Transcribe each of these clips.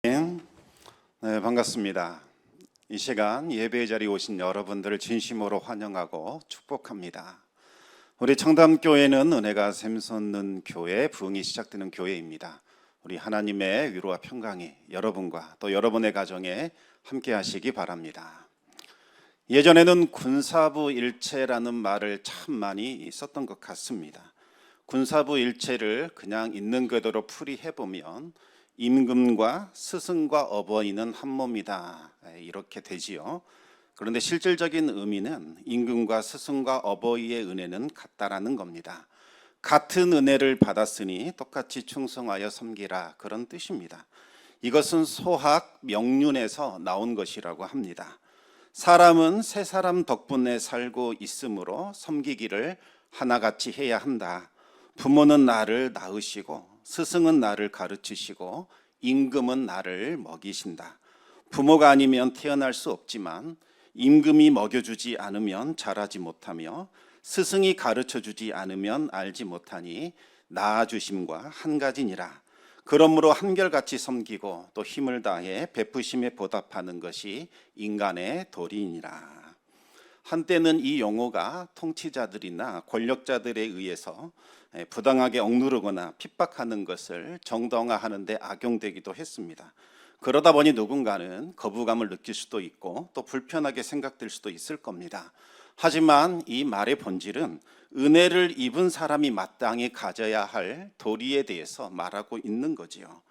네, 반갑습니다. 이 시간 예배의 자리에 오신 여러분들을 진심으로 환영하고 축복합니다. 우리 청담교회는 은혜가 샘솟는 교회, 부흥이 시작되는 교회입니다. 우리 하나님의 위로와 평강이 여러분과 또 여러분의 가정에 함께 하시기 바랍니다. 예전에는 군사부일체라는 말을 참 많이 썼던 것 같습니다. 군사부일체를 그냥 있는 그대로 풀이해보면 임금과 스승과 어버이는 한 몸이다, 이렇게 되지요. 그런데 실질적인 의미는 임금과 스승과 어버이의 은혜는 같다라는 겁니다. 같은 은혜를 받았으니 똑같이 충성하여 섬기라, 그런 뜻입니다. 이것은 소학 명륜에서 나온 것이라고 합니다. 사람은 세 사람 덕분에 살고 있으므로 섬기기를 하나같이 해야 한다. 부모는 나를 낳으시고 스승은 나를 가르치시고 임금은 나를 먹이신다. 부모가 아니면 태어날 수 없지만 임금이 먹여주지 않으면 자라지 못하며 스승이 가르쳐주지 않으면 알지 못하니 낳아주심과 한 가지니라. 그러므로 한결같이 섬기고 또 힘을 다해 베푸심에 보답하는 것이 인간의 도리이니라. 한때는 이 용어가 통치자들이나 권력자들에 의해서 부당하게 억누르거나 핍박하는 것을 정당화하는 데 악용되기도 했습니다. 그러다 보니 누군가는 거부감을 느낄 수도 있고 또 불편하게 생각될 수도 있을 겁니다. 하지만 이 말의 본질은 은혜를 입은 사람이 마땅히 가져야 할 도리에 대해서 말하고 있는 거지요.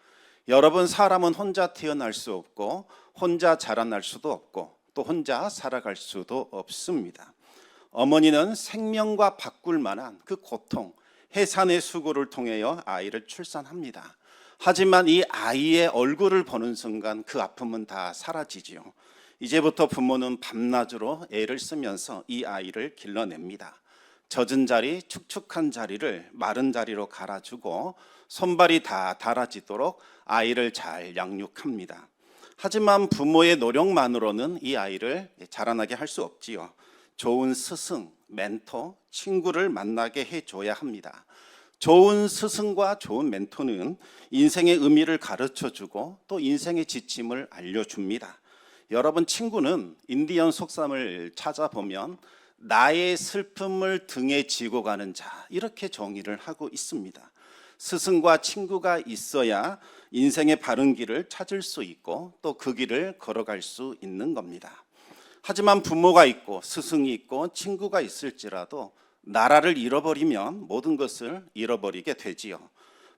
여러분, 사람은 혼자 태어날 수 없고 혼자 자라날 수도 없고 또 혼자 살아갈 수도 없습니다. 어머니는 생명과 바꿀 만한 그 고통, 해산의 수고를 통하여 아이를 출산합니다. 하지만 이 아이의 얼굴을 보는 순간 그 아픔은 다 사라지지요. 이제부터 부모는 밤낮으로 애를 쓰면서 이 아이를 길러냅니다. 젖은 자리, 축축한 자리를 마른 자리로 갈아주고 손발이 다 닳아지도록 아이를 잘 양육합니다. 하지만 부모의 노력만으로는 이 아이를 자라나게 할 수 없지요. 좋은 스승, 멘토, 친구를 만나게 해줘야 합니다. 좋은 스승과 좋은 멘토는 인생의 의미를 가르쳐주고 또 인생의 지침을 알려줍니다. 여러분, 친구는 인디언 속담을 찾아보면 나의 슬픔을 등에 지고 가는 자, 이렇게 정의를 하고 있습니다. 스승과 친구가 있어야 인생의 바른 길을 찾을 수 있고 또 그 길을 걸어갈 수 있는 겁니다. 하지만 부모가 있고 스승이 있고 친구가 있을지라도 나라를 잃어버리면 모든 것을 잃어버리게 되지요.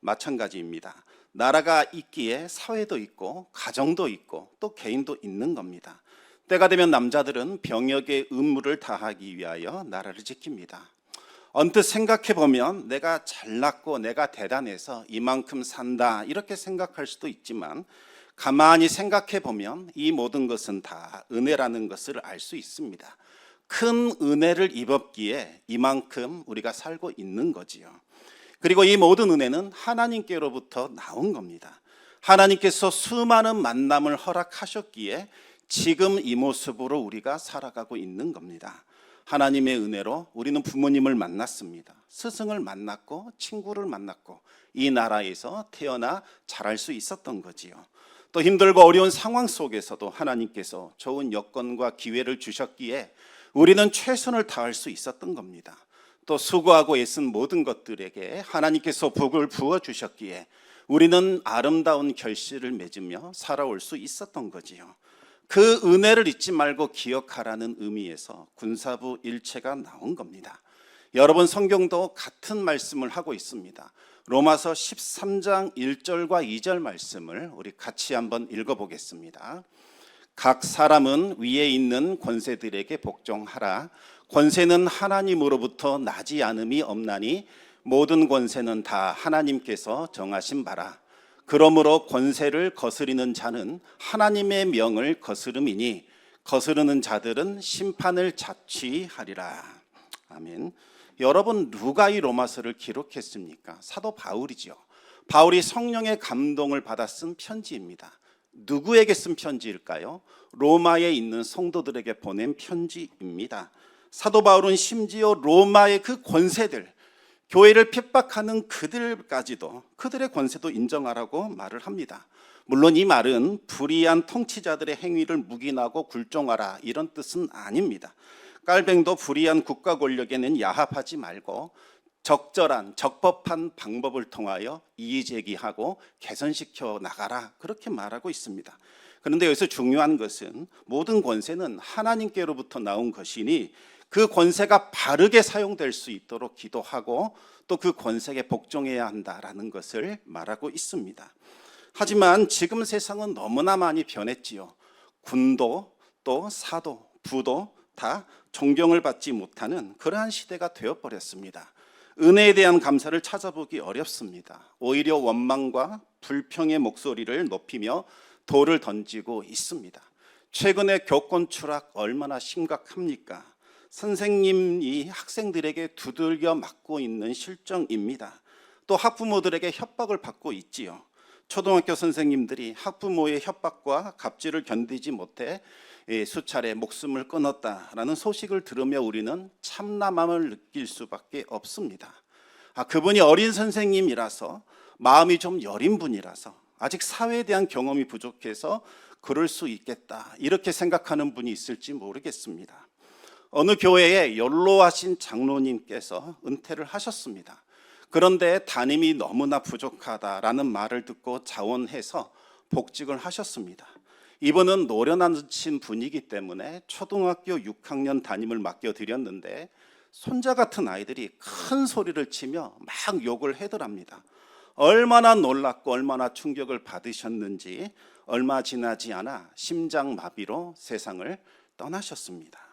마찬가지입니다. 나라가 있기에 사회도 있고 가정도 있고 또 개인도 있는 겁니다. 때가 되면 남자들은 병역의 의무를 다하기 위하여 나라를 지킵니다. 언뜻 생각해 보면 내가 잘났고 내가 대단해서 이만큼 산다, 이렇게 생각할 수도 있지만 가만히 생각해 보면 이 모든 것은 다 은혜라는 것을 알 수 있습니다. 큰 은혜를 입었기에 이만큼 우리가 살고 있는 거지요. 그리고 이 모든 은혜는 하나님께로부터 나온 겁니다. 하나님께서 수많은 만남을 허락하셨기에 지금 이 모습으로 우리가 살아가고 있는 겁니다. 하나님의 은혜로 우리는 부모님을 만났습니다. 스승을 만났고 친구를 만났고 이 나라에서 태어나 자랄 수 있었던 거지요. 또 힘들고 어려운 상황 속에서도 하나님께서 좋은 여건과 기회를 주셨기에 우리는 최선을 다할 수 있었던 겁니다. 또 수고하고 애쓴 모든 것들에게 하나님께서 복을 부어주셨기에 우리는 아름다운 결실을 맺으며 살아올 수 있었던 거지요. 그 은혜를 잊지 말고 기억하라는 의미에서 군사부 일체가 나온 겁니다. 여러분, 성경도 같은 말씀을 하고 있습니다. 로마서 13장 1절과 2절 말씀을 우리 같이 한번 읽어보겠습니다. 각 사람은 위에 있는 권세들에게 복종하라. 권세는 하나님으로부터 나지 않음이 없나니 모든 권세는 다 하나님께서 정하신 바라. 그러므로 권세를 거스리는 자는 하나님의 명을 거스름이니 거스르는 자들은 심판을 자취하리라. 아멘. 여러분, 누가 이 로마서를 기록했습니까? 사도 바울이죠. 바울이 성령의 감동을 받아 쓴 편지입니다. 누구에게 쓴 편지일까요? 로마에 있는 성도들에게 보낸 편지입니다. 사도 바울은 심지어 로마의 그 권세들, 교회를 핍박하는 그들까지도, 그들의 권세도 인정하라고 말을 합니다. 물론 이 말은 불의한 통치자들의 행위를 묵인하고 굴종하라 이런 뜻은 아닙니다. 깔뱅도 불의한 국가 권력에는 야합하지 말고 적절한 적법한 방법을 통하여 이의 제기하고 개선시켜 나가라 그렇게 말하고 있습니다. 그런데 여기서 중요한 것은 모든 권세는 하나님께로부터 나온 것이니 그 권세가 바르게 사용될 수 있도록 기도하고 또 그 권세에 복종해야 한다라는 것을 말하고 있습니다. 하지만 지금 세상은 너무나 많이 변했지요. 군도 또 사도, 부도 다 존경을 받지 못하는 그러한 시대가 되어버렸습니다. 은혜에 대한 감사를 찾아보기 어렵습니다. 오히려 원망과 불평의 목소리를 높이며 돌을 던지고 있습니다. 최근에 교권 추락 얼마나 심각합니까? 선생님이 학생들에게 두들겨 맞고 있는 실정입니다. 또 학부모들에게 협박을 받고 있지요. 초등학교 선생님들이 학부모의 협박과 갑질을 견디지 못해 수차례 목숨을 끊었다라는 소식을 들으며 우리는 참담함을 느낄 수밖에 없습니다. 그분이 어린 선생님이라서 마음이 좀 여린 분이라서 아직 사회에 대한 경험이 부족해서 그럴 수 있겠다 이렇게 생각하는 분이 있을지 모르겠습니다. 어느 교회에 연로하신 장로님께서 은퇴를 하셨습니다. 그런데 담임이 너무나 부족하다라는 말을 듣고 자원해서 복직을 하셨습니다. 이분은 노련하신 분이기 때문에 초등학교 6학년 담임을 맡겨드렸는데 손자 같은 아이들이 큰 소리를 치며 막 욕을 해더랍니다. 얼마나 놀랐고 얼마나 충격을 받으셨는지 얼마 지나지 않아 심장마비로 세상을 떠나셨습니다.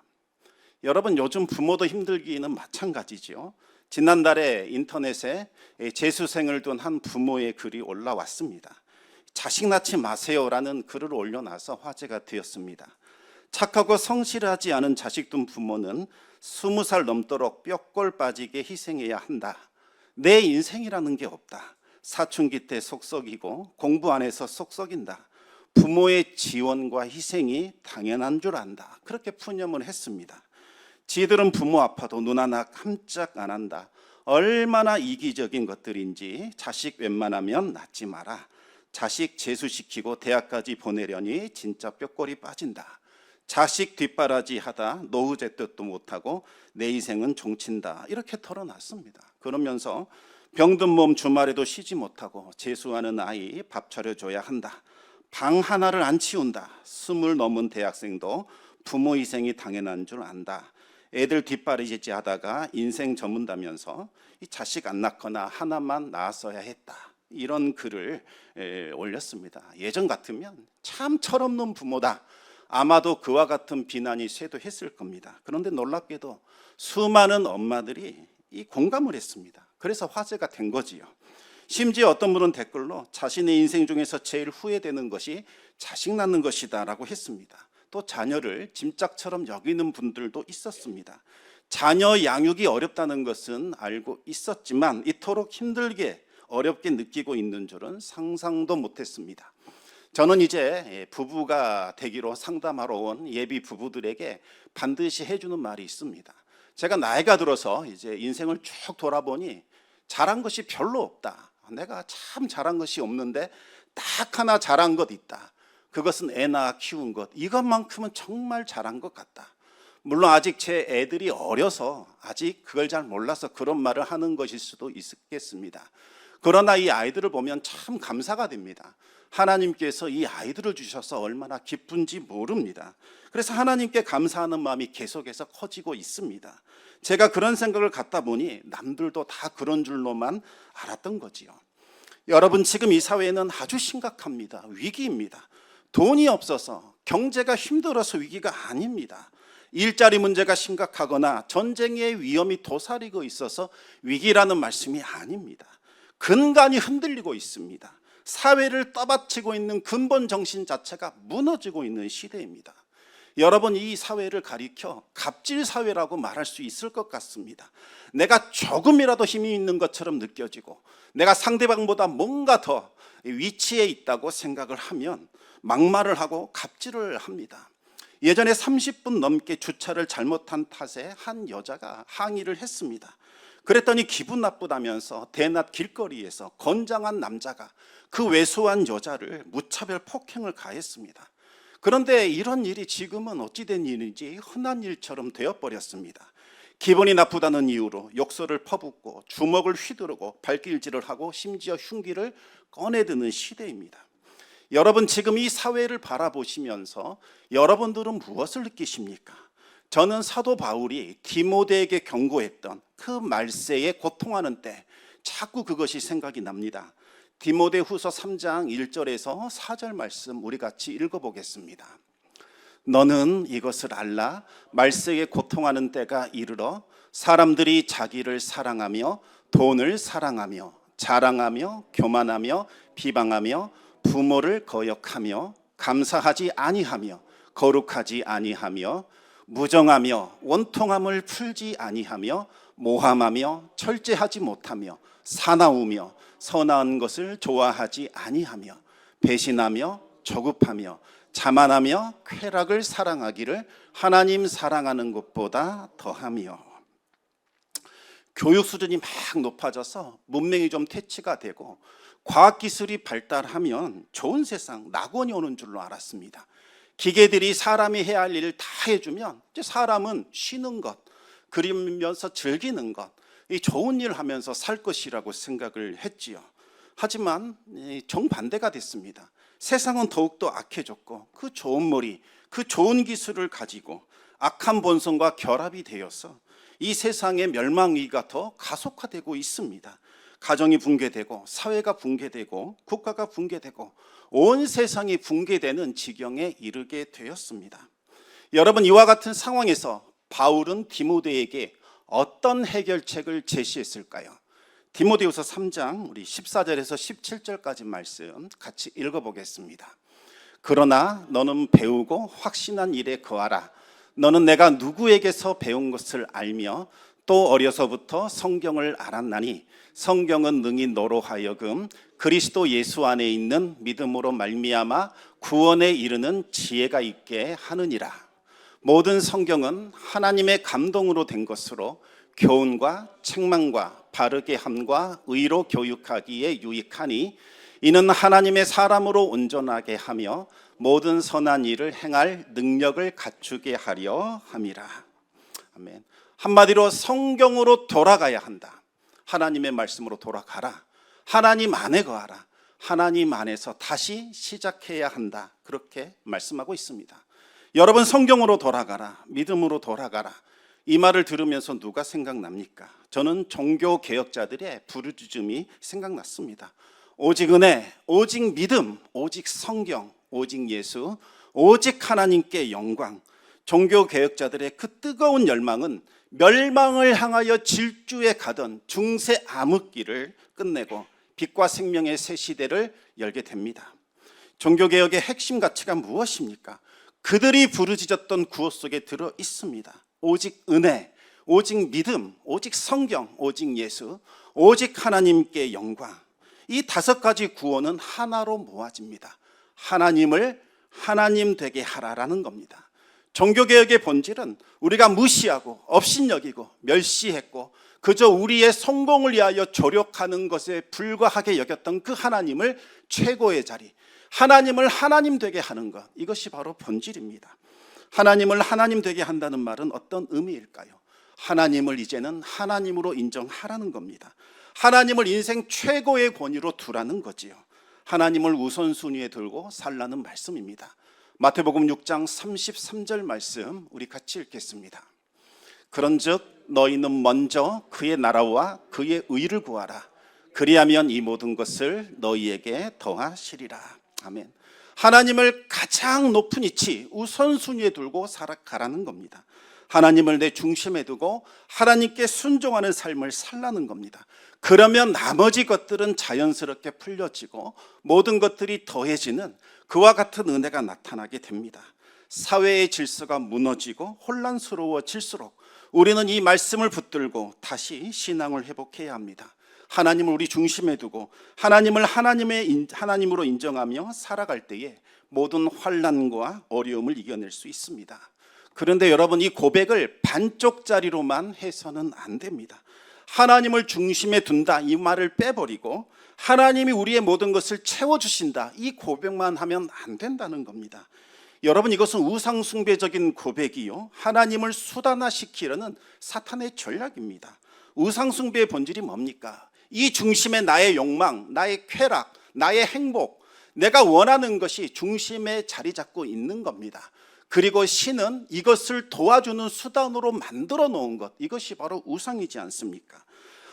여러분, 요즘 부모도 힘들기는 마찬가지죠. 지난달에 인터넷에 재수생을 둔 한 부모의 글이 올라왔습니다. 자식 낳지 마세요라는 글을 올려놔서 화제가 되었습니다. 착하고 성실하지 않은 자식 둔 부모는 20살 넘도록 뼈골 빠지게 희생해야 한다. 내 인생이라는 게 없다. 사춘기 때 속썩이고 공부 안 해서 속썩인다. 부모의 지원과 희생이 당연한 줄 안다. 그렇게 푸념을 했습니다. 지들은 부모 아파도 눈 하나 깜짝 안 한다. 얼마나 이기적인 것들인지 자식 웬만하면 낳지 마라. 자식 재수시키고 대학까지 보내려니 진짜 뼈골이 빠진다. 자식 뒷바라지 하다 노후제 뜻도 못하고 내 인생은 종친다. 이렇게 털어놨습니다. 그러면서 병든 몸 주말에도 쉬지 못하고 재수하는 아이 밥 차려줘야 한다. 방 하나를 안 치운다. 20 넘은 대학생도 부모 희생이 당연한 줄 안다. 애들 뒷바라지 하다가 인생 저문다면서 이 자식 안 낳거나 하나만 낳았어야 했다. 이런 글을 올렸습니다. 예전 같으면 참 철없는 부모다. 아마도 그와 같은 비난이 쇄도했을 겁니다. 그런데 놀랍게도 수많은 엄마들이 이 공감을 했습니다. 그래서 화제가 된 거지요. 심지어 어떤 분은 댓글로 자신의 인생 중에서 제일 후회되는 것이 자식 낳는 것이다 라고 했습니다. 또 자녀를 짐짝처럼 여기는 분들도 있었습니다. 자녀 양육이 어렵다는 것은 알고 있었지만 이토록 힘들게 어렵게 느끼고 있는 줄은 상상도 못했습니다. 저는 이제 부부가 되기로 상담하러 온 예비 부부들에게 반드시 해주는 말이 있습니다. 제가 나이가 들어서 이제 인생을 쭉 돌아보니 잘한 것이 별로 없다. 내가 참 잘한 것이 없는데 딱 하나 잘한 것 있다. 그것은 애 낳아 키운 것. 이것만큼은 정말 잘한 것 같다. 물론 아직 제 애들이 어려서 아직 그걸 잘 몰라서 그런 말을 하는 것일 수도 있겠습니다. 그러나 이 아이들을 보면 참 감사가 됩니다. 하나님께서 이 아이들을 주셔서 얼마나 기쁜지 모릅니다. 그래서 하나님께 감사하는 마음이 계속해서 커지고 있습니다. 제가 그런 생각을 갖다 보니 남들도 다 그런 줄로만 알았던 거지요. 여러분, 지금 이 사회는 아주 심각합니다. 위기입니다. 돈이 없어서 경제가 힘들어서 위기가 아닙니다. 일자리 문제가 심각하거나 전쟁의 위험이 도사리고 있어서 위기라는 말씀이 아닙니다. 근간이 흔들리고 있습니다. 사회를 떠받치고 있는 근본 정신 자체가 무너지고 있는 시대입니다. 여러분, 이 사회를 가리켜 갑질 사회라고 말할 수 있을 것 같습니다. 내가 조금이라도 힘이 있는 것처럼 느껴지고 내가 상대방보다 뭔가 더 위치에 있다고 생각을 하면 막말을 하고 갑질을 합니다. 예전에 30분 넘게 주차를 잘못한 탓에 한 여자가 항의를 했습니다. 그랬더니 기분 나쁘다면서 대낮 길거리에서 건장한 남자가 그 왜소한 여자를 무차별 폭행을 가했습니다. 그런데 이런 일이 지금은 어찌된 일인지 흔한 일처럼 되어버렸습니다. 기분이 나쁘다는 이유로 욕설을 퍼붓고 주먹을 휘두르고 발길질을 하고 심지어 흉기를 꺼내드는 시대입니다. 여러분, 지금 이 사회를 바라보시면서 여러분들은 무엇을 느끼십니까? 저는 사도 바울이 디모데에게 경고했던 그 말세에 고통하는 때 자꾸 그것이 생각이 납니다. 디모데후서 3장 1절에서 4절 말씀 우리 같이 읽어보겠습니다. 너는 이것을 알라. 말세에 고통하는 때가 이르러 사람들이 자기를 사랑하며 돈을 사랑하며 자랑하며 교만하며 비방하며 부모를 거역하며 감사하지 아니하며 거룩하지 아니하며 무정하며 원통함을 풀지 아니하며 모함하며 철제하지 못하며 사나우며 선한 것을 좋아하지 아니하며 배신하며 조급하며 자만하며 쾌락을 사랑하기를 하나님 사랑하는 것보다 더하며. 교육 수준이 막 높아져서 문명이 좀 퇴치가 되고 과학기술이 발달하면 좋은 세상, 낙원이 오는 줄로 알았습니다. 기계들이 사람이 해야 할 일을 다 해주면 이제 사람은 쉬는 것, 그리면서 즐기는 것, 이 좋은 일 하면서 살 것이라고 생각을 했지요. 하지만 정반대가 됐습니다. 세상은 더욱더 악해졌고 그 좋은 머리, 그 좋은 기술을 가지고 악한 본성과 결합이 되어서 이 세상의 멸망 위기가 더 가속화되고 있습니다. 가정이 붕괴되고 사회가 붕괴되고 국가가 붕괴되고 온 세상이 붕괴되는 지경에 이르게 되었습니다. 여러분, 이와 같은 상황에서 바울은 디모데에게 어떤 해결책을 제시했을까요? 디모데후서 3장 우리 14절에서 17절까지 말씀 같이 읽어보겠습니다. 그러나 너는 배우고 확신한 일에 거하라. 너는 내가 누구에게서 배운 것을 알며 또 어려서부터 성경을 알았나니 성경은 능히 너로 하여금 그리스도 예수 안에 있는 믿음으로 말미암아 구원에 이르는 지혜가 있게 하느니라. 모든 성경은 하나님의 감동으로 된 것으로 교훈과 책망과 바르게 함과 의로 교육하기에 유익하니 이는 하나님의 사람으로 온전하게 하며 모든 선한 일을 행할 능력을 갖추게 하려 함이라. 아멘. 한마디로 성경으로 돌아가야 한다. 하나님의 말씀으로 돌아가라. 하나님 안에 거하라. 하나님 안에서 다시 시작해야 한다. 그렇게 말씀하고 있습니다. 여러분, 성경으로 돌아가라. 믿음으로 돌아가라. 이 말을 들으면서 누가 생각납니까? 저는 종교 개혁자들의 부르짖음이 생각났습니다. 오직 은혜, 오직 믿음, 오직 성경, 오직 예수, 오직 하나님께 영광. 종교 개혁자들의 그 뜨거운 열망은 멸망을 향하여 질주해 가던 중세 암흑기를 끝내고 빛과 생명의 새 시대를 열게 됩니다. 종교개혁의 핵심 가치가 무엇입니까? 그들이 부르짖었던 구호 속에 들어 있습니다. 오직 은혜, 오직 믿음, 오직 성경, 오직 예수, 오직 하나님께 영광. 이 5가지 구호는 하나로 모아집니다. 하나님을 하나님 되게 하라라는 겁니다. 종교개혁의 본질은 우리가 무시하고 업신여기고 멸시했고 그저 우리의 성공을 위하여 조력하는 것에 불과하게 여겼던 그 하나님을 최고의 자리, 하나님을 하나님 되게 하는 것, 이것이 바로 본질입니다. 하나님을 하나님 되게 한다는 말은 어떤 의미일까요? 하나님을 이제는 하나님으로 인정하라는 겁니다. 하나님을 인생 최고의 권위로 두라는 거지요. 하나님을 우선순위에 들고 살라는 말씀입니다. 마태복음 6장 33절 말씀 우리 같이 읽겠습니다. 그런즉 너희는 먼저 그의 나라와 그의 의를 구하라. 그리하면 이 모든 것을 너희에게 더하시리라. 아멘. 하나님을 가장 높은 위치, 우선순위에 두고 살아가라는 겁니다. 하나님을 내 중심에 두고 하나님께 순종하는 삶을 살라는 겁니다. 그러면 나머지 것들은 자연스럽게 풀려지고 모든 것들이 더해지는 그와 같은 은혜가 나타나게 됩니다. 사회의 질서가 무너지고 혼란스러워질수록 우리는 이 말씀을 붙들고 다시 신앙을 회복해야 합니다. 하나님을 우리 중심에 두고 하나님을 하나님으로 인정하며 살아갈 때에 모든 환난과 어려움을 이겨낼 수 있습니다. 그런데 여러분, 이 고백을 반쪽짜리로만 해서는 안 됩니다. 하나님을 중심에 둔다 이 말을 빼버리고 하나님이 우리의 모든 것을 채워주신다 이 고백만 하면 안 된다는 겁니다. 여러분, 이것은 우상숭배적인 고백이요, 하나님을 수단화시키려는 사탄의 전략입니다. 우상숭배의 본질이 뭡니까? 이 중심에 나의 욕망, 나의 쾌락, 나의 행복, 내가 원하는 것이 중심에 자리 잡고 있는 겁니다. 그리고 신은 이것을 도와주는 수단으로 만들어 놓은 것, 이것이 바로 우상이지 않습니까?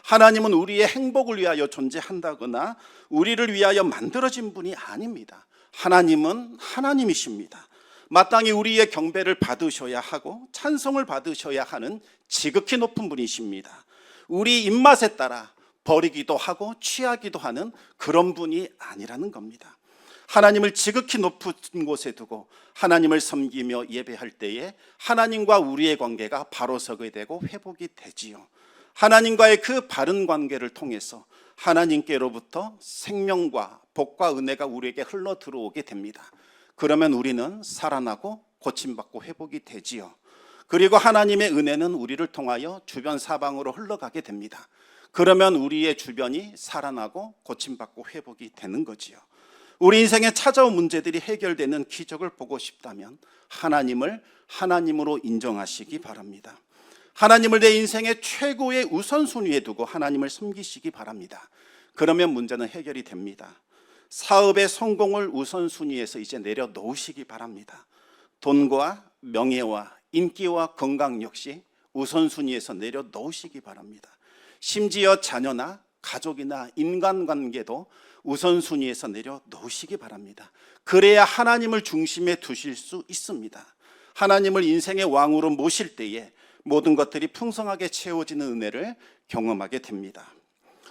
하나님은 우리의 행복을 위하여 존재한다거나 우리를 위하여 만들어진 분이 아닙니다. 하나님은 하나님이십니다. 마땅히 우리의 경배를 받으셔야 하고 찬송을 받으셔야 하는 지극히 높은 분이십니다. 우리 입맛에 따라 버리기도 하고 취하기도 하는 그런 분이 아니라는 겁니다. 하나님을 지극히 높은 곳에 두고 하나님을 섬기며 예배할 때에 하나님과 우리의 관계가 바로 서게 되고 회복이 되지요. 하나님과의 그 바른 관계를 통해서 하나님께로부터 생명과 복과 은혜가 우리에게 흘러 들어오게 됩니다. 그러면 우리는 살아나고 고침받고 회복이 되지요. 그리고 하나님의 은혜는 우리를 통하여 주변 사방으로 흘러가게 됩니다. 그러면 우리의 주변이 살아나고 고침받고 회복이 되는 거지요. 우리 인생에 찾아온 문제들이 해결되는 기적을 보고 싶다면 하나님을 하나님으로 인정하시기 바랍니다. 하나님을 내 인생의 최고의 우선순위에 두고 하나님을 섬기시기 바랍니다. 그러면 문제는 해결이 됩니다. 사업의 성공을 우선순위에서 이제 내려놓으시기 바랍니다. 돈과 명예와 인기와 건강 역시 우선순위에서 내려놓으시기 바랍니다. 심지어 자녀나 가족이나 인간관계도 우선순위에서 내려놓으시기 바랍니다. 그래야 하나님을 중심에 두실 수 있습니다. 하나님을 인생의 왕으로 모실 때에 모든 것들이 풍성하게 채워지는 은혜를 경험하게 됩니다.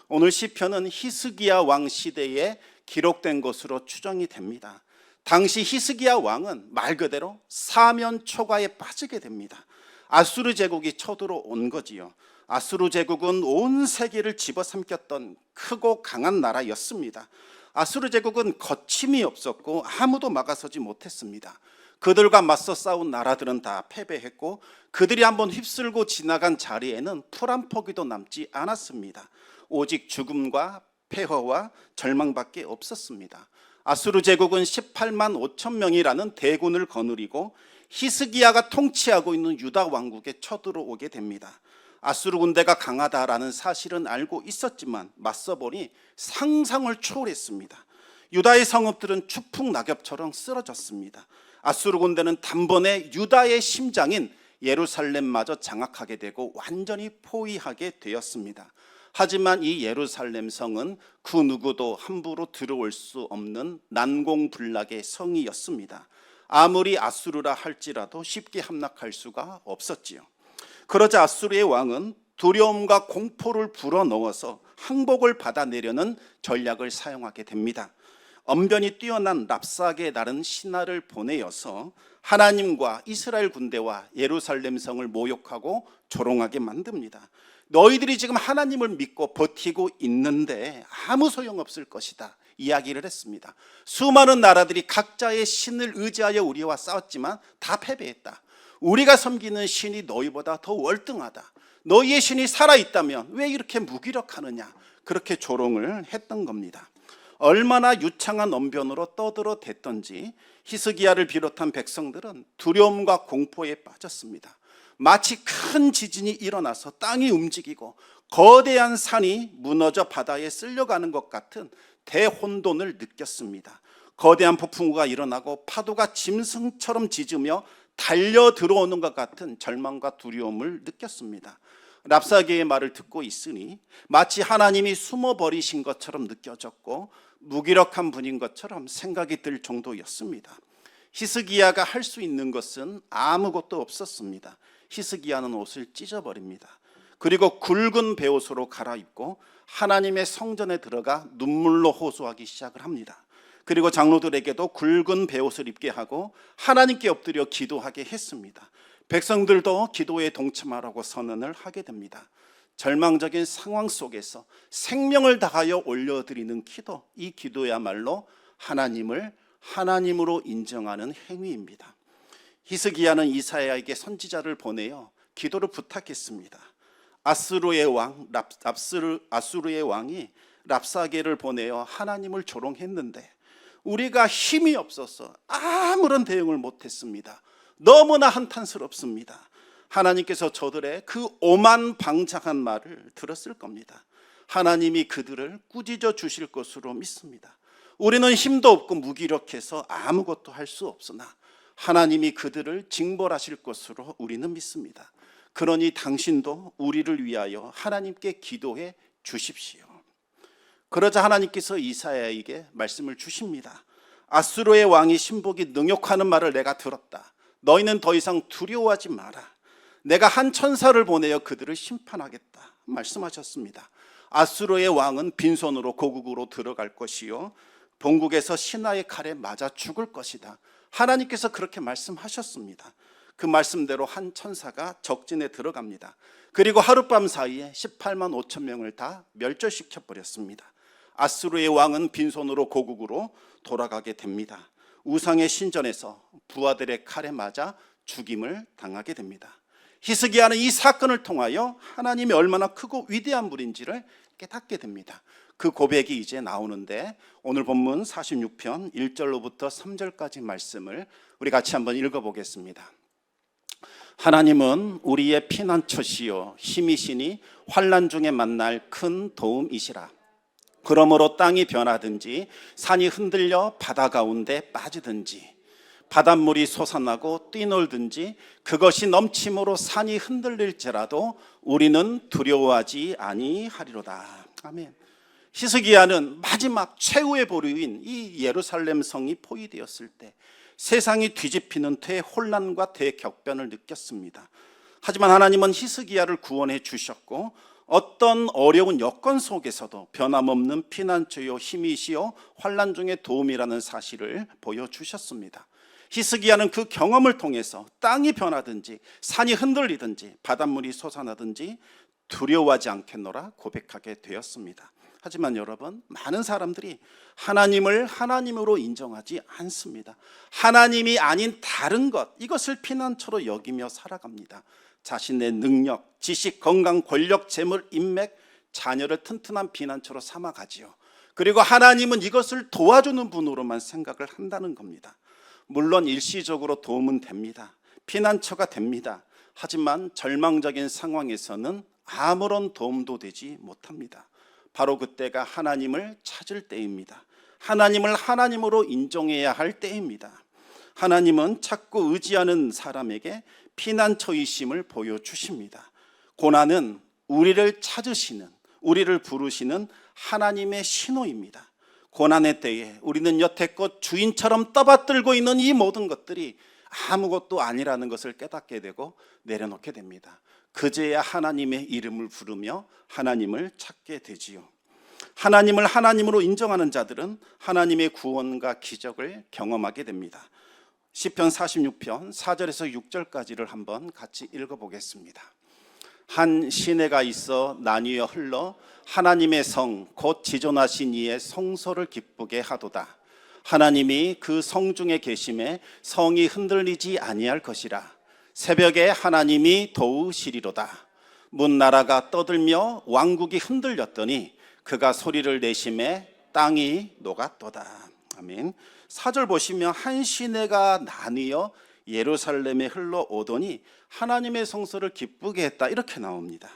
오늘 시편은 히스기야 왕 시대에 기록된 것으로 추정이 됩니다. 당시 히스기야 왕은 말 그대로 사면 초가에 빠지게 됩니다. 아수르 제국이 쳐들어온 거지요. 아수르 제국은 온 세계를 집어삼켰던 크고 강한 나라였습니다. 아수르 제국은 거침이 없었고 아무도 막아서지 못했습니다. 그들과 맞서 싸운 나라들은 다 패배했고 그들이 한번 휩쓸고 지나간 자리에는 풀 한 포기도 남지 않았습니다. 오직 죽음과 폐허와 절망밖에 없었습니다. 아수르 제국은 18만 5천 명이라는 대군을 거느리고 히스기야가 통치하고 있는 유다 왕국에 쳐들어오게 됩니다. 아수르 군대가 강하다라는 사실은 알고 있었지만 맞서보니 상상을 초월했습니다. 유다의 성읍들은 추풍 낙엽처럼 쓰러졌습니다. 아수르 군대는 단번에 유다의 심장인 예루살렘마저 장악하게 되고 완전히 포위하게 되었습니다. 하지만 이 예루살렘 성은 그 누구도 함부로 들어올 수 없는 난공불락의 성이었습니다. 아무리 아수르라 할지라도 쉽게 함락할 수가 없었지요. 그러자 아수르의 왕은 두려움과 공포를 불어넣어서 항복을 받아내려는 전략을 사용하게 됩니다. 언변이 뛰어난 랍사게에 따른 신하를 보내어서 하나님과 이스라엘 군대와 예루살렘 성을 모욕하고 조롱하게 만듭니다. 너희들이 지금 하나님을 믿고 버티고 있는데 아무 소용없을 것이다 이야기를 했습니다. 수많은 나라들이 각자의 신을 의지하여 우리와 싸웠지만 다 패배했다. 우리가 섬기는 신이 너희보다 더 월등하다. 너희의 신이 살아있다면 왜 이렇게 무기력하느냐, 그렇게 조롱을 했던 겁니다. 얼마나 유창한 언변으로 떠들어댔던지 히스기야를 비롯한 백성들은 두려움과 공포에 빠졌습니다. 마치 큰 지진이 일어나서 땅이 움직이고 거대한 산이 무너져 바다에 쓸려가는 것 같은 대혼돈을 느꼈습니다. 거대한 폭풍우가 일어나고 파도가 짐승처럼 짖으며 달려 들어오는 것 같은 절망과 두려움을 느꼈습니다. 랍사게의 말을 듣고 있으니 마치 하나님이 숨어버리신 것처럼 느껴졌고 무기력한 분인 것처럼 생각이 들 정도였습니다. 히스기야가 할 수 있는 것은 아무것도 없었습니다. 히스기야는 옷을 찢어버립니다. 그리고 굵은 베옷으로 갈아입고 하나님의 성전에 들어가 눈물로 호소하기 시작을 합니다. 그리고 장로들에게도 굵은 베옷을 입게 하고 하나님께 엎드려 기도하게 했습니다. 백성들도 기도에 동참하라고 선언을 하게 됩니다. 절망적인 상황 속에서 생명을 다하여 올려드리는 기도, 이 기도야말로 하나님을 하나님으로 인정하는 행위입니다. 히스기야는 이사야에게 선지자를 보내어 기도를 부탁했습니다. 아수르의 왕이 랍사게를 보내어 하나님을 조롱했는데 우리가 힘이 없어서 아무런 대응을 못했습니다. 너무나 한탄스럽습니다. 하나님께서 저들의 그 오만방장한 말을 들었을 겁니다. 하나님이 그들을 꾸짖어 주실 것으로 믿습니다. 우리는 힘도 없고 무기력해서 아무것도 할 수 없으나 하나님이 그들을 징벌하실 것으로 우리는 믿습니다. 그러니 당신도 우리를 위하여 하나님께 기도해 주십시오. 그러자 하나님께서 이사야에게 말씀을 주십니다. 아수르의 왕이 신복이 능욕하는 말을 내가 들었다. 너희는 더 이상 두려워하지 마라. 내가 한 천사를 보내어 그들을 심판하겠다 말씀하셨습니다. 아수르의 왕은 빈손으로 고국으로 들어갈 것이요 본국에서 신하의 칼에 맞아 죽을 것이다. 하나님께서 그렇게 말씀하셨습니다. 그 말씀대로 한 천사가 적진에 들어갑니다. 그리고 하룻밤 사이에 18만 5천 명을 다 멸절시켜 버렸습니다. 아수르의 왕은 빈손으로 고국으로 돌아가게 됩니다. 우상의 신전에서 부하들의 칼에 맞아 죽임을 당하게 됩니다. 히스기야는 이 사건을 통하여 하나님이 얼마나 크고 위대한 분인지를 깨닫게 됩니다. 그 고백이 이제 나오는데 오늘 본문 46편 1절로부터 3절까지 말씀을 우리 같이 한번 읽어보겠습니다. 하나님은 우리의 피난처시요 힘이시니 환난 중에 만날 큰 도움이시라. 그러므로 땅이 변하든지 산이 흔들려 바다 가운데 빠지든지 바닷물이 솟아나고 뛰놀든지 그것이 넘침으로 산이 흔들릴지라도 우리는 두려워하지 아니하리로다. 아멘. 히스기야는 마지막 최후의 보루인 이 예루살렘 성이 포위되었을 때 세상이 뒤집히는 대혼란과 대격변을 느꼈습니다. 하지만 하나님은 히스기야를 구원해 주셨고 어떤 어려운 여건 속에서도 변함없는 피난처요 힘이시요 환난 중에 도움이라는 사실을 보여주셨습니다. 히스기야는 그 경험을 통해서 땅이 변하든지 산이 흔들리든지 바닷물이 솟아나든지 두려워하지 않겠노라 고백하게 되었습니다. 하지만 여러분, 많은 사람들이 하나님을 하나님으로 인정하지 않습니다. 하나님이 아닌 다른 것, 이것을 피난처로 여기며 살아갑니다. 자신의 능력, 지식, 건강, 권력, 재물, 인맥, 자녀를 튼튼한 피난처로 삼아가지요. 그리고 하나님은 이것을 도와주는 분으로만 생각을 한다는 겁니다. 물론 일시적으로 도움은 됩니다. 피난처가 됩니다. 하지만 절망적인 상황에서는 아무런 도움도 되지 못합니다. 바로 그때가 하나님을 찾을 때입니다. 하나님을 하나님으로 인정해야 할 때입니다. 하나님은 찾고 의지하는 사람에게 피난처이심을 보여주십니다. 고난은 우리를 찾으시는, 우리를 부르시는 하나님의 신호입니다. 고난의 때에 우리는 여태껏 주인처럼 떠받들고 있는 이 모든 것들이 아무것도 아니라는 것을 깨닫게 되고 내려놓게 됩니다. 그제야 하나님의 이름을 부르며 하나님을 찾게 되지요. 하나님을 하나님으로 인정하는 자들은 하나님의 구원과 기적을 경험하게 됩니다. 시편 46편 4절에서 6절까지를 한번 같이 읽어보겠습니다. 한 시내가 있어 나뉘어 흘러 하나님의 성 곧 지존하신 이의 성소를 기쁘게 하도다. 하나님이 그 성 중에 계심에 성이 흔들리지 아니할 것이라. 새벽에 하나님이 도우시리로다. 문나라가 떠들며 왕국이 흔들렸더니 그가 소리를 내심에 땅이 녹았도다. 아멘. 4절 보시면 한 시내가 나뉘어 예루살렘에 흘러오더니 하나님의 성소를 기쁘게 했다, 이렇게 나옵니다.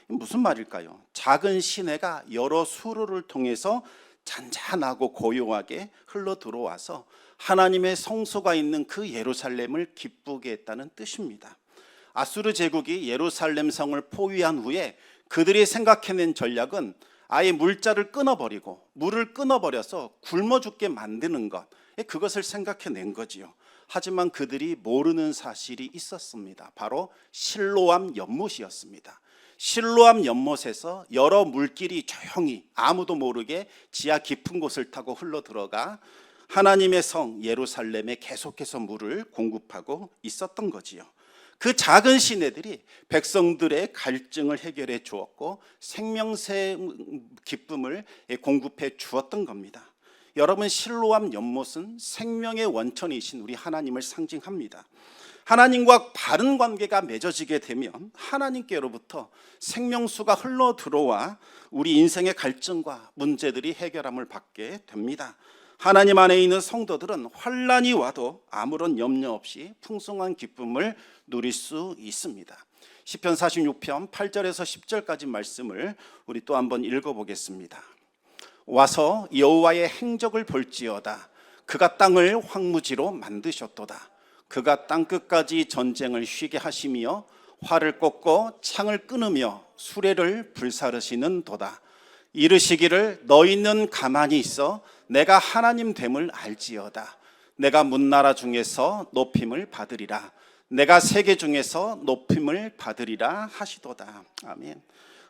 무슨 말일까요? 작은 시내가 여러 수로를 통해서 잔잔하고 고요하게 흘러 들어와서 하나님의 성소가 있는 그 예루살렘을 기쁘게 했다는 뜻입니다. 아수르 제국이 예루살렘 성을 포위한 후에 그들이 생각해낸 전략은 아예 물자를 끊어버리고 물을 끊어버려서 굶어 죽게 만드는 것, 그것을 생각해낸 거지요. 하지만 그들이 모르는 사실이 있었습니다. 바로 실로암 연못이었습니다. 실로암 연못에서 여러 물길이 조용히 아무도 모르게 지하 깊은 곳을 타고 흘러들어가 하나님의 성 예루살렘에 계속해서 물을 공급하고 있었던 거지요. 그 작은 시내들이 백성들의 갈증을 해결해 주었고 생명새 기쁨을 공급해 주었던 겁니다. 여러분, 실로암 연못은 생명의 원천이신 우리 하나님을 상징합니다. 하나님과 바른 관계가 맺어지게 되면 하나님께로부터 생명수가 흘러 들어와 우리 인생의 갈증과 문제들이 해결함을 받게 됩니다. 하나님 안에 있는 성도들은 환난이 와도 아무런 염려 없이 풍성한 기쁨을 누릴 수 있습니다. 시편 46편 8절에서 10절까지 말씀을 우리 또 한번 읽어보겠습니다. 와서 여호와의 행적을 볼지어다. 그가 땅을 황무지로 만드셨도다. 그가 땅끝까지 전쟁을 쉬게 하시며 활을 꽂고 창을 끊으며 수레를 불사르시는 도다. 이르시기를 너희는 가만히 있어 내가 하나님 됨을 알지어다. 내가 문나라 중에서 높임을 받으리라. 내가 세계 중에서 높임을 받으리라 하시도다. 아멘.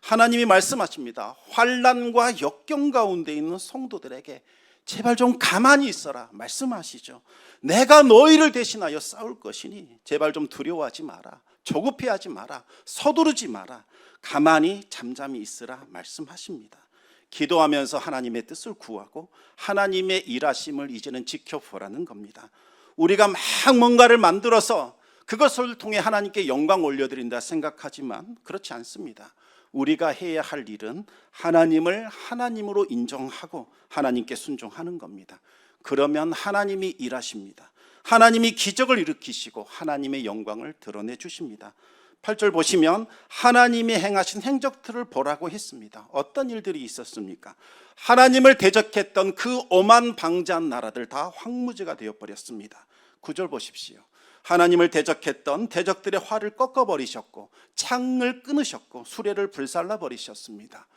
하나님이 말씀하십니다. 환난과 역경 가운데 있는 성도들에게 제발 좀 가만히 있어라 말씀하시죠. 내가 너희를 대신하여 싸울 것이니 제발 좀 두려워하지 마라. 조급해하지 마라. 서두르지 마라. 가만히 잠잠히 있으라 말씀하십니다. 기도하면서 하나님의 뜻을 구하고 하나님의 일하심을 이제는 지켜보라는 겁니다. 우리가 막 뭔가를 만들어서 그것을 통해 하나님께 영광 올려드린다 생각하지만 그렇지 않습니다. 우리가 해야 할 일은 하나님을 하나님으로 인정하고 하나님께 순종하는 겁니다. 그러면 하나님이 일하십니다. 하나님이 기적을 일으키시고 하나님의 영광을 드러내 주십니다. 8절 보시면 하나님이 행하신 행적들을 보라고 했습니다. 어떤 일들이 있었습니까? 하나님을 대적했던 그 오만방자한 나라들 다 황무지가 되어버렸습니다. 9절 보십시오. 하나님을 대적했던 대적들의 활을 꺾어버리셨고 창을 끊으셨고 수레를 불살라버리셨습니다.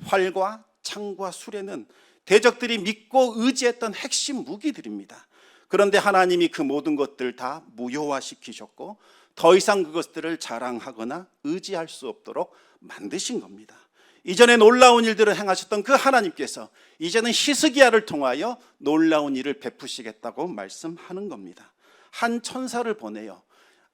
활과 창과 수레는 대적들이 믿고 의지했던 핵심 무기들입니다. 그런데 하나님이 그 모든 것들 다 무효화시키셨고 더 이상 그것들을 자랑하거나 의지할 수 없도록 만드신 겁니다. 이전에 놀라운 일들을 행하셨던 그 하나님께서 이제는 히스기야를 통하여 놀라운 일을 베푸시겠다고 말씀하는 겁니다. 한 천사를 보내요.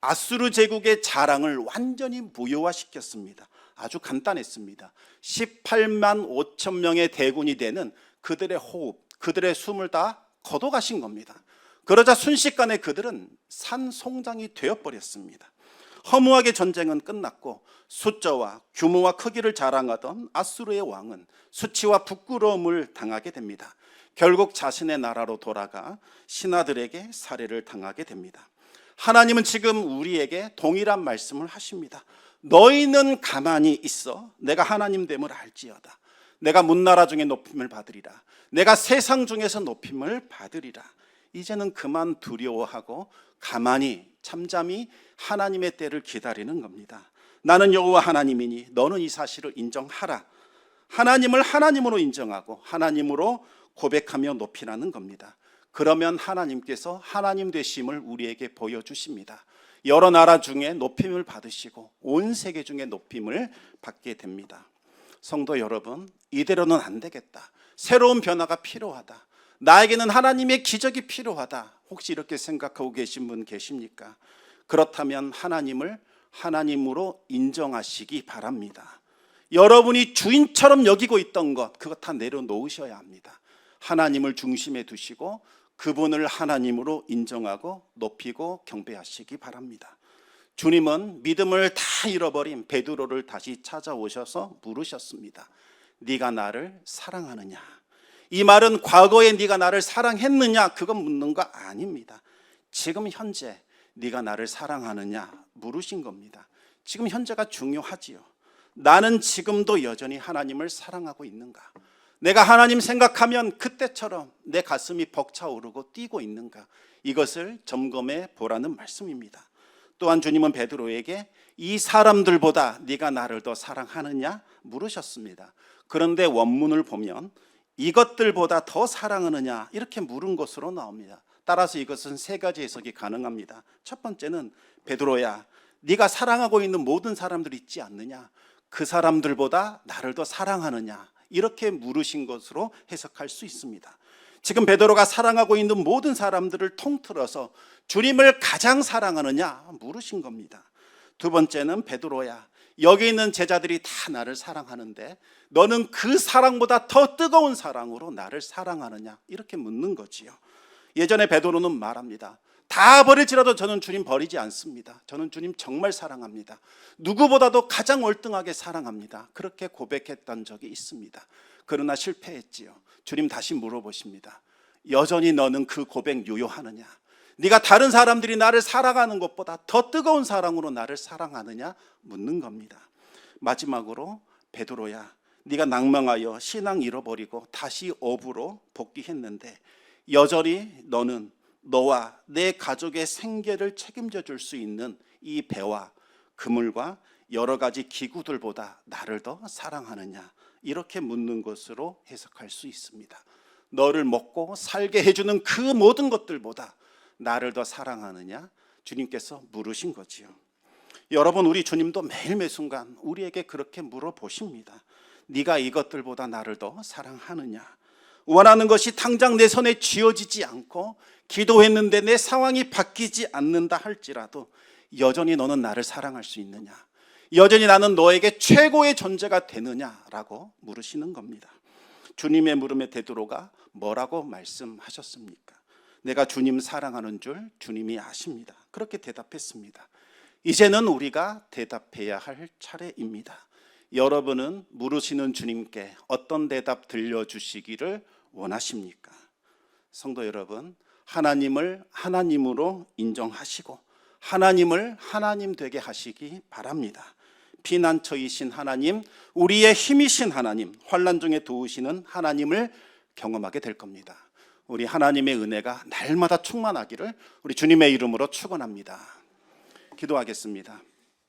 아수르 제국의 자랑을 완전히 무효화시켰습니다. 아주 간단했습니다. 18만 5천 명의 대군이 되는 그들의 호흡, 그들의 숨을 다 거둬가신 겁니다. 그러자 순식간에 그들은 산송장이 되어버렸습니다. 허무하게 전쟁은 끝났고 숫자와 규모와 크기를 자랑하던 아수르의 왕은 수치와 부끄러움을 당하게 됩니다. 결국 자신의 나라로 돌아가 신하들에게 살해를 당하게 됩니다. 하나님은 지금 우리에게 동일한 말씀을 하십니다. 너희는 가만히 있어 내가 하나님 됨을 알지어다. 내가 문나라 중에 높임을 받으리라. 내가 세상 중에서 높임을 받으리라. 이제는 그만 두려워하고 가만히 잠잠히 하나님의 때를 기다리는 겁니다. 나는 여호와 하나님이니 너는 이 사실을 인정하라. 하나님을 하나님으로 인정하고 하나님으로 고백하며 높이라는 겁니다. 그러면 하나님께서 하나님 되심을 우리에게 보여주십니다. 여러 나라 중에 높임을 받으시고 온 세계 중에 높임을 받게 됩니다. 성도 여러분, 이대로는 안 되겠다. 새로운 변화가 필요하다. 나에게는 하나님의 기적이 필요하다. 혹시 이렇게 생각하고 계신 분 계십니까? 그렇다면 하나님을 하나님으로 인정하시기 바랍니다. 여러분이 주인처럼 여기고 있던 것, 그거 다 내려놓으셔야 합니다. 하나님을 중심에 두시고 그분을 하나님으로 인정하고 높이고 경배하시기 바랍니다. 주님은 믿음을 다 잃어버린 베드로를 다시 찾아오셔서 물으셨습니다. 네가 나를 사랑하느냐? 이 말은 과거에 네가 나를 사랑했느냐 그건 묻는 거 아닙니다. 지금 현재 네가 나를 사랑하느냐 물으신 겁니다. 지금 현재가 중요하지요. 나는 지금도 여전히 하나님을 사랑하고 있는가? 내가 하나님 생각하면 그때처럼 내 가슴이 벅차오르고 뛰고 있는가? 이것을 점검해 보라는 말씀입니다. 또한 주님은 베드로에게 이 사람들보다 네가 나를 더 사랑하느냐 물으셨습니다. 그런데 원문을 보면 이것들보다 더 사랑하느냐 이렇게 물은 것으로 나옵니다. 따라서 이것은 세 가지 해석이 가능합니다. 첫 번째는 베드로야, 네가 사랑하고 있는 모든 사람들 있지 않느냐? 그 사람들보다 나를 더 사랑하느냐? 이렇게 물으신 것으로 해석할 수 있습니다. 지금 베드로가 사랑하고 있는 모든 사람들을 통틀어서 주님을 가장 사랑하느냐 물으신 겁니다. 두 번째는 베드로야, 여기 있는 제자들이 다 나를 사랑하는데 너는 그 사랑보다 더 뜨거운 사랑으로 나를 사랑하느냐 이렇게 묻는 거지요. 예전에 베드로는 말합니다. 다 버릴지라도 저는 주님 버리지 않습니다. 저는 주님 정말 사랑합니다. 누구보다도 가장 월등하게 사랑합니다. 그렇게 고백했던 적이 있습니다. 그러나 실패했지요. 주님 다시 물어보십니다. 여전히 너는 그 고백 유효하느냐? 네가 다른 사람들이 나를 사랑하는 것보다 더 뜨거운 사랑으로 나를 사랑하느냐? 묻는 겁니다. 마지막으로 베드로야, 네가 낭망하여 신앙 잃어버리고 다시 어부로 복귀했는데 여전히 너는 너와 내 가족의 생계를 책임져 줄 수 있는 이 배와 그물과 여러 가지 기구들보다 나를 더 사랑하느냐? 이렇게 묻는 것으로 해석할 수 있습니다. 너를 먹고 살게 해주는 그 모든 것들보다 나를 더 사랑하느냐? 주님께서 물으신 거지요. 여러분, 우리 주님도 매일 매순간 우리에게 그렇게 물어보십니다. 네가 이것들보다 나를 더 사랑하느냐? 원하는 것이 당장 내 손에 쥐어지지 않고 기도했는데 내 상황이 바뀌지 않는다 할지라도 여전히 너는 나를 사랑할 수 있느냐? 여전히 나는 너에게 최고의 존재가 되느냐라고 물으시는 겁니다. 주님의 물음에 베드로가 뭐라고 말씀하셨습니까? 내가 주님 사랑하는 줄 주님이 아십니다. 그렇게 대답했습니다. 이제는 우리가 대답해야 할 차례입니다. 여러분은 물으시는 주님께 어떤 대답 들려주시기를 원하십니까? 성도 여러분, 하나님을 하나님으로 인정하시고 하나님을 하나님 되게 하시기 바랍니다. 피난처이신 하나님, 우리의 힘이신 하나님, 환난 중에 도우시는 하나님을 경험하게 될 겁니다. 우리 하나님의 은혜가 날마다 충만하기를 우리 주님의 이름으로 축원합니다. 기도하겠습니다.